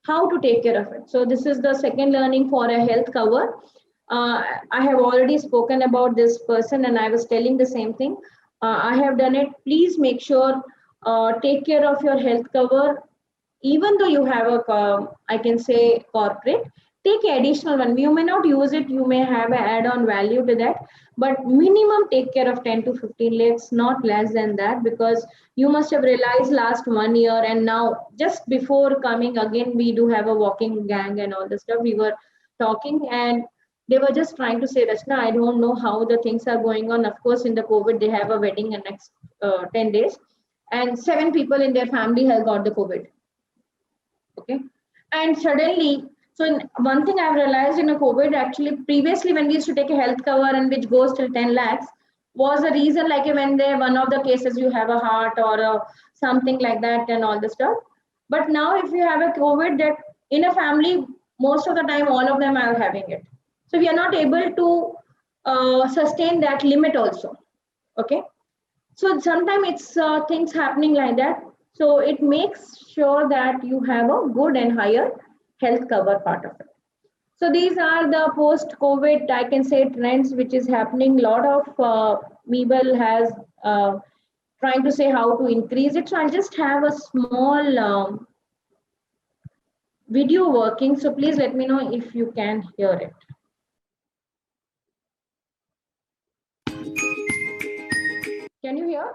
how to take care of it. So this is the second learning for a health cover. I have already spoken about this person, and I was telling the same thing. I have done it. Please make sure take care of your health cover. Even though you have a, I can say corporate, take an additional one. You may not use it. You may have an add-on value to that, but minimum take care of 10 to 15 lakhs, not less than that, because you must have realized last 1 year, and now just before coming again, we do have a walking gang and all this stuff. We were talking, and they were just trying to say, Rachna, I don't know how the things are going on. Of course, in the COVID, they have a wedding in next 10 days, and 7 people in their family have got the COVID. Okay, and suddenly, so one thing I've realized in a COVID, actually previously when we used to take a health cover and which goes till 10 lakhs, was the reason like when they one of the cases you have a heart or something like that and all the stuff. But now if you have a COVID, that in a family, most of the time all of them are having it. So we are not able to sustain that limit also. Okay, so sometimes it's things happening like that. So it makes sure that you have a good and higher health cover part of it. So these are the post-COVID, I can say, trends which is happening. A lot of people has trying to say how to increase it. So I'll just have a small video working. So please let me know if you can hear it. Can you hear?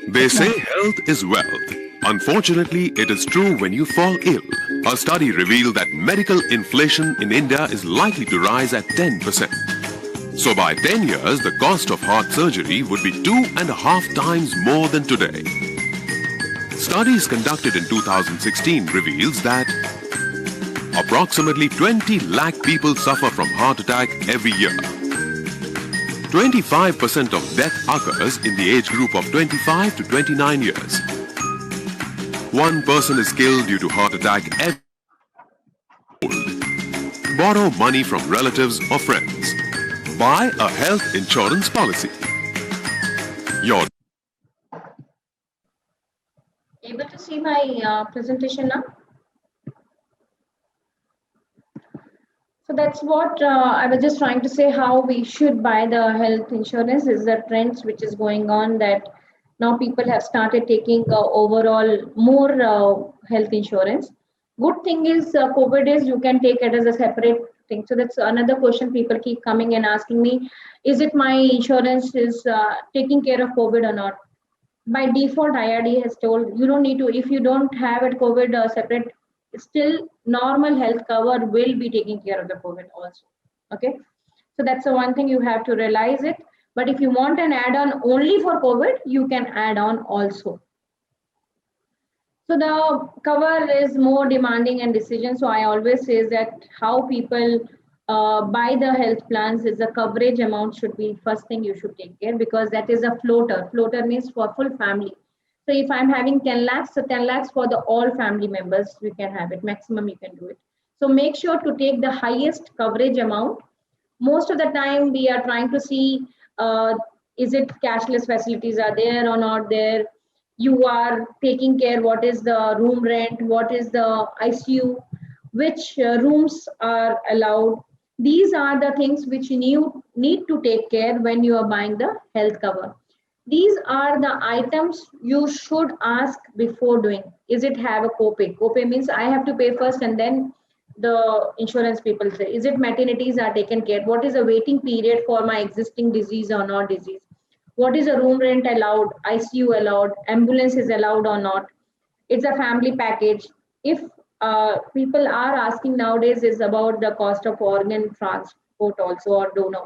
They say health is wealth. Unfortunately, it is true when you fall ill. A study revealed that medical inflation in India is likely to rise at 10%. So by 10 years, the cost of heart surgery would be 2.5 times more than today. Studies conducted in 2016 reveals that approximately 20 lakh people suffer from heart attack every year. 25% of death occurs in the age group of 25 to 29 years. One person is killed due to heart attack every year. Borrow money from relatives or friends. Buy a health insurance policy. Your Able to see my presentation now? So that's what I was just trying to say, how we should buy the health insurance is the trends which is going on, that now people have started taking overall more health insurance. Good thing is COVID is you can take it as a separate thing. So that's another question people keep coming and asking me, is it my insurance is taking care of COVID or not? By default, IRD has told you don't need to, if you don't have it COVID separate, still normal health cover will be taking care of the COVID also. Okay, so that's the one thing you have to realize it. But if you want an add-on only for COVID, you can add on also. So the cover is more demanding and decision. So I always say that how people buy the health plans is the coverage amount should be first thing you should take care, because that is a floater. Floater means for full family. So if I'm having 10 lakhs, so 10 lakhs for the all family members, we can have it. Maximum you can do it. So make sure to take the highest coverage amount. Most of the time we are trying to see, is it cashless facilities are there or not there? You are taking care, what is the room rent, what is the ICU, which rooms are allowed. These are the things which you need to take care when you are buying the health cover. These are the items you should ask before doing. Is it have a copay? Copay means I have to pay first and then the insurance people say, is it maternities are taken care? What is the waiting period for my existing disease or not disease? What is a room rent allowed, ICU allowed, ambulance is allowed or not? It's a family package. If people are asking nowadays is about the cost of organ transport also or donor.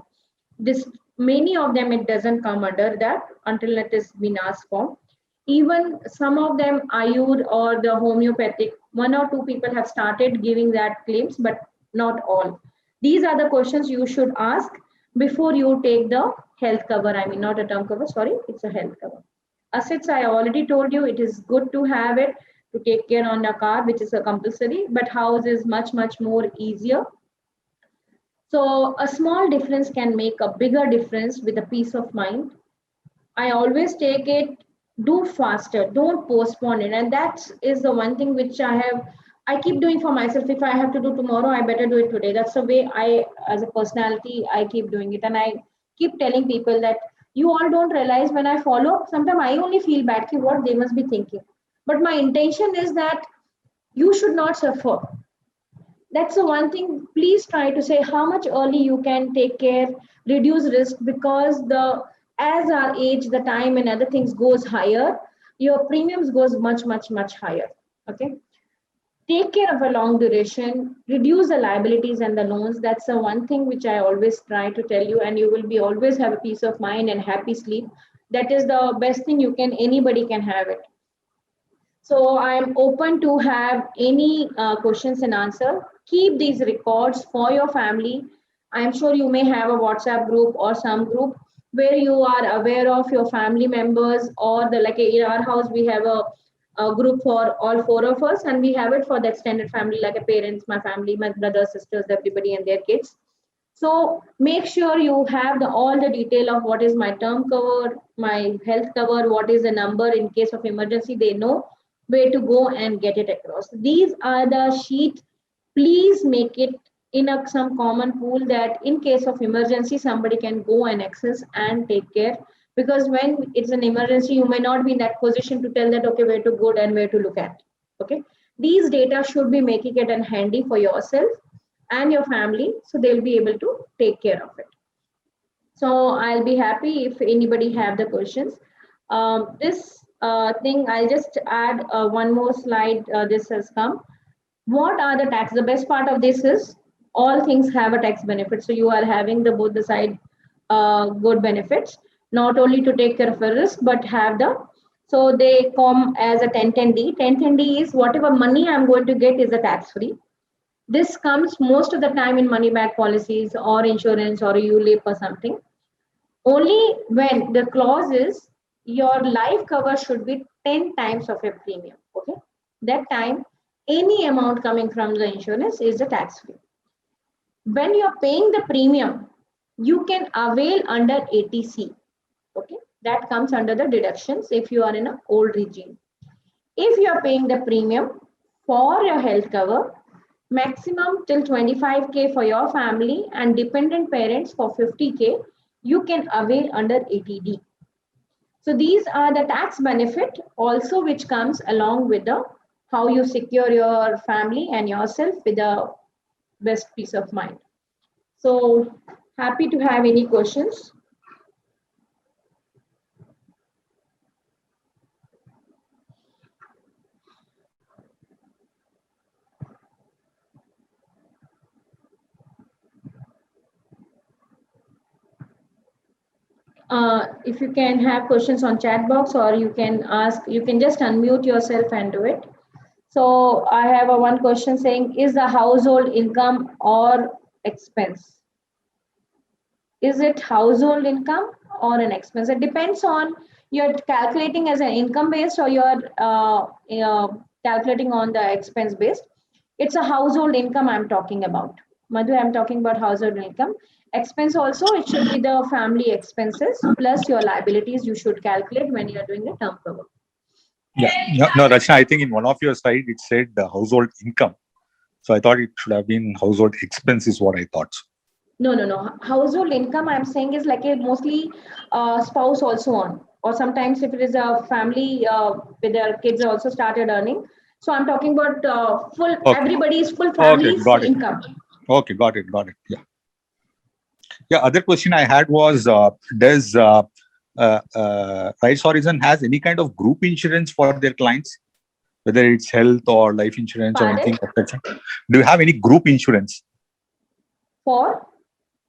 This many of them it doesn't come under that until it is been asked for. Even some of them Ayur or the homeopathic, one or two people have started giving that claims, but not all. These are the questions you should ask before you take the health cover. I mean, not a term cover, sorry, it's a health cover. Assets, I already told you, it is good to have it to take care on the car, which is a compulsory, but house is much, much more easier. So a small difference can make a bigger difference with a peace of mind. I always take it, do faster, don't postpone it. And that is the one thing which I keep doing for myself. If I have to do tomorrow, I better do it today. That's the way I, as a personality, I keep doing it. And I keep telling people that you all don't realize when I follow, sometimes I only feel bad what they must be thinking. But my intention is that you should not suffer. That's the one thing. Please try to say how much early you can take care, reduce risk, because as our age, the time and other things goes higher, your premiums goes much, much, much higher. Okay. Take care of a long duration, reduce the liabilities and the loans. That's the one thing which I always try to tell you, and you will be always have a peace of mind and happy sleep. That is the best thing anybody can have it. So I'm open to have any questions and answer. Keep these records for your family. I'm sure you may have a WhatsApp group or some group where you are aware of your family members, or in our house we have a group for all four of us, and we have it for the extended family, like a parents, my family, my brothers, sisters, everybody and their kids. So make sure you have all the detail of what is my term cover, my health cover, what is the number in case of emergency. They know where to go and get it across. These are the sheet. Please make it in some common pool that in case of emergency, somebody can go and access and take care. Because when it's an emergency, you may not be in that position to tell that, okay, where to go and where to look at. Okay. These data should be making it handy for yourself and your family, so they'll be able to take care of it. So I'll be happy if anybody have the questions. This thing, I'll just add one more slide. This has come. What are the tax? The best part of this is all things have a tax benefit. So you are having both the side good benefits, not only to take care of a risk, but have so they come as a 1010D. 1010D is whatever money I'm going to get is a tax free. This comes most of the time in money back policies or insurance or ULIP or something. Only when the clause is your life cover should be 10 times of your premium. Okay. That time, any amount coming from the insurance is the tax free. When you're paying the premium, you can avail under ATC. Okay. That comes under the deductions if you are in an old regime. If you are paying the premium for your health cover, maximum till 25K for your family and dependent parents for 50K, you can avail under ATD. So these are the tax benefit also which comes along with the how you secure your family and yourself with the best peace of mind. So happy to have any questions. If you can have questions on chat box, or you can ask, you can just unmute yourself and do it. So I have a one question saying, is the household income or expense? Is it household income or an expense? It depends on you're calculating as an income based or you're calculating on the expense based. It's a household income I'm talking about. Madhu, I'm talking about household income. Expense also, it should be the family expenses plus your liabilities you should calculate when you're doing a term cover. Yeah, no, Rachna, I think in one of your slides it said the household income. So I thought it should have been household expense is what I thought. No. Household income I'm saying is like a mostly spouse also on, or sometimes if it is a family with their kids also started earning. So I'm talking about full, Okay. everybody's full family's Okay, got it. income. Okay, got it. Yeah. Yeah, other question I had was, does Rights Horizon has any kind of group insurance for their clients, whether it's health or life insurance or anything like that? Do you have any group insurance? For?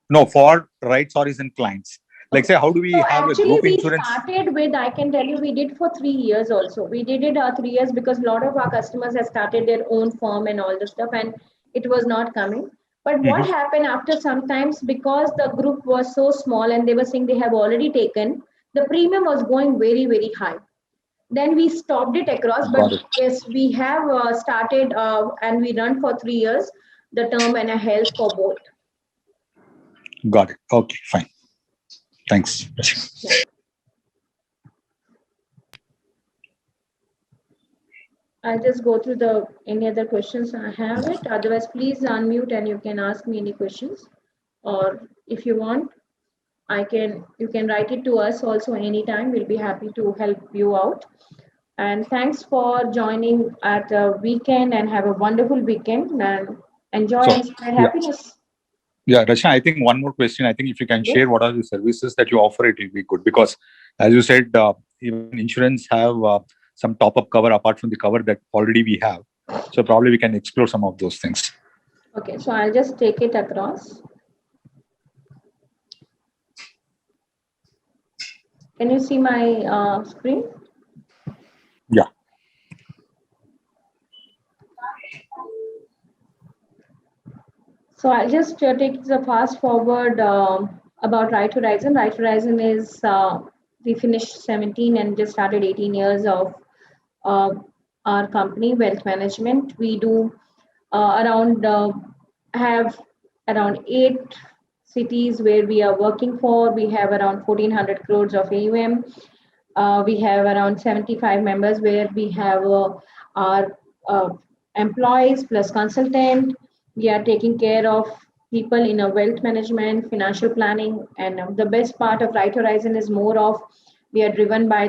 No, for Rights Horizon clients. Like, say, how do we have a group insurance? Actually, we started with, I can tell you, we did for 3 years also. We did it 3 years because a lot of our customers have started their own firm and all the stuff, and it was not coming. But what happened after sometimes, because the group was so small and they were saying they have already taken, the premium was going very, very high. Then we stopped it across. But yes, we have started and we run for 3 years, the term and a health for both. Got it. Okay, fine. Thanks. Yeah. I'll just go through the any other questions I have it. Otherwise, please unmute and you can ask me any questions. Or if you want, you can write it to us also anytime. We'll be happy to help you out. And thanks for joining at a weekend, and have a wonderful weekend and enjoy and spread happiness. Yeah, Rachna, I think one more question. I think if you can share what are the services that you offer, it will be good, because as you said, even insurance have some top-up cover apart from the cover that already we have. So probably we can explore some of those things. Okay, so I'll just take it across. Can you see my screen? Yeah. So I'll just take the fast forward about Right Horizon. Right Horizon is, we finished 17 and just started 18 years of our company, Wealth Management. We do have around 8 cities where we are working for. We have around 1400 crores of AUM. We have around 75 members where we have our employees plus consultant. We are taking care of people in a wealth management, financial planning, and the best part of Right Horizon is more of we are driven by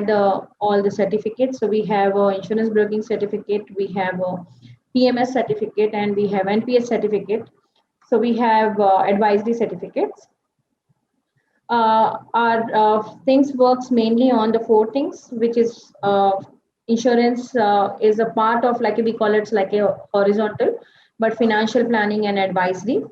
all the certificates. So we have a insurance broking certificate, we have a PMS certificate, and we have NPS certificate. So we have advisory certificates. Our things works mainly on the 4 things, which is insurance is a part of, like we call it like a horizontal, but financial planning and advisory.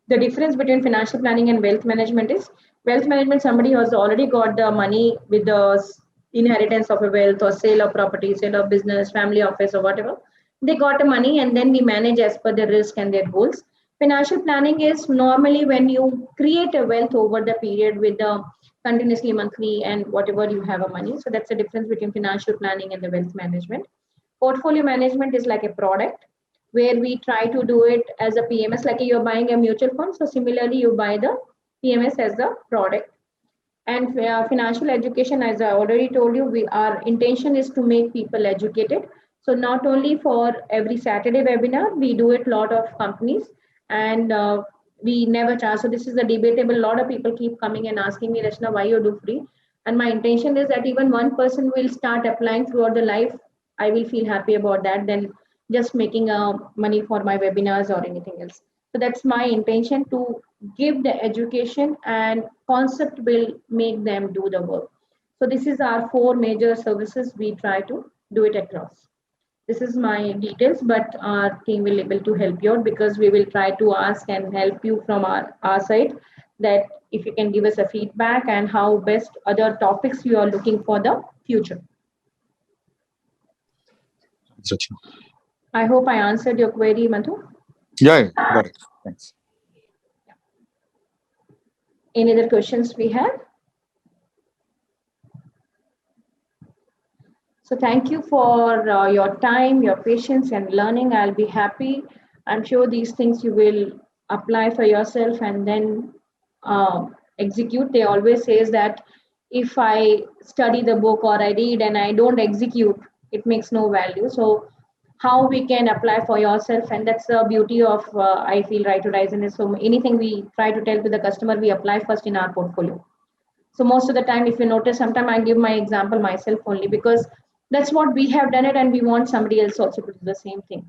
The difference between financial planning and wealth management is, wealth management, somebody has already got the money with the inheritance of a wealth or sale of property, sale of business, family office or whatever. They got the money and then we manage as per their risk and their goals. Financial planning is normally when you create a wealth over the period with the continuously monthly and whatever you have a money. So that's the difference between financial planning and the wealth management. Portfolio management is like a product where we try to do it as a PMS, like you're buying a mutual fund. So similarly, you buy the PMS as the product. And financial education, as I already told you, our intention is to make people educated. So not only for every Saturday webinar, we do it a lot of companies, and we never charge. So this is a debatable. A lot of people keep coming and asking me, Rachna, why you do free? And my intention is that even one person will start applying throughout the life. I will feel happy about that than just making money for my webinars or anything else. So that's my intention, to give the education, and concept will make them do the work. So this is our 4 major services we try to do it across. This is my details, but our team will able to help you out, because we will try to ask and help you from our side, that if you can give us a feedback and how best other topics you are looking for the future. I hope I answered your query, Madhu. Yeah, got it. Thanks. Any other questions we have? So thank you for your time, your patience and learning. I'll be happy. I'm sure these things you will apply for yourself and then execute. They always says that if I study the book or I read and I don't execute, it makes no value. So how we can apply for yourself, and that's the beauty of I feel Right Horizon is, so anything we try to tell to the customer, we apply first in our portfolio. So most of the time, if you notice, sometimes I give my example myself only, because that's what we have done it, and we want somebody else also to do the same thing.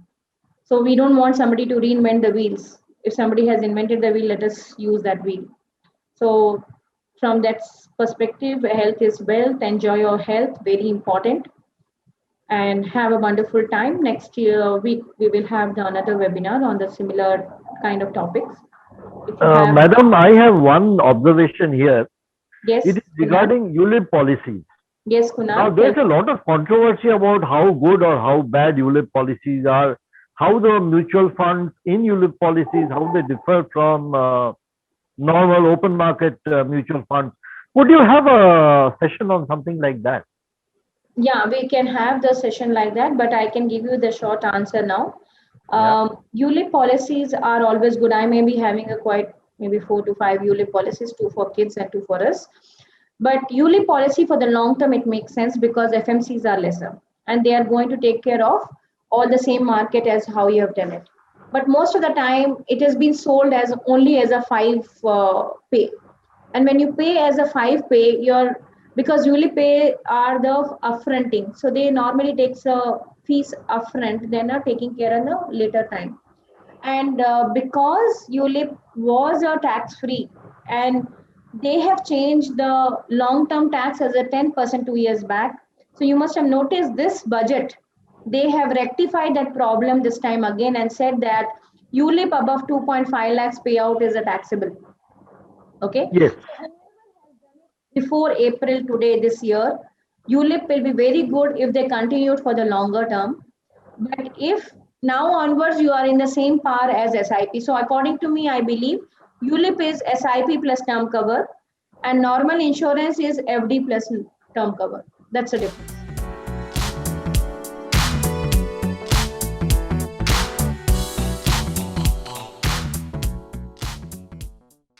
So we don't want somebody to reinvent the wheels. If somebody has invented the wheel, let us use that wheel. So from that perspective, health is wealth. Enjoy your health, very important. And have a wonderful time. Next year, we will have another webinar on the similar kind of topics. Madam, I have one observation here. Yes. It is regarding ULIP policies. Yes, Kunal. Now, there's a lot of controversy about how good or how bad ULIP policies are, how the mutual funds in ULIP policies, how they differ from normal open market mutual funds. Would you have a session on something like that? Yeah, we can have the session like that, but I can give you the short answer now. ULIP policies are always good. I may be having maybe 4 to 5 ULIP policies, 2 for kids and 2 for us. But ULIP policy for the long term, it makes sense because FMCs are lesser and they are going to take care of all the same market as how you have done it. But most of the time, it has been sold as only as a 5 pay. And when you pay as a 5 pay, because ULIP pay are the upfronting. So they normally takes a fees upfront, then are taking care in the later time. And because ULIP was a tax free, and they have changed the long-term tax as a 10% 2 years back. So you must have noticed this budget. They have rectified that problem this time again and said that ULIP above 2.5 lakhs payout is a taxable. Okay. Yes. Before April today this year, ULIP will be very good if they continued for the longer term. But if now onwards you are in the same par as SIP, so according to me, I believe ULIP is SIP plus term cover, and normal insurance is FD plus term cover. That's the difference.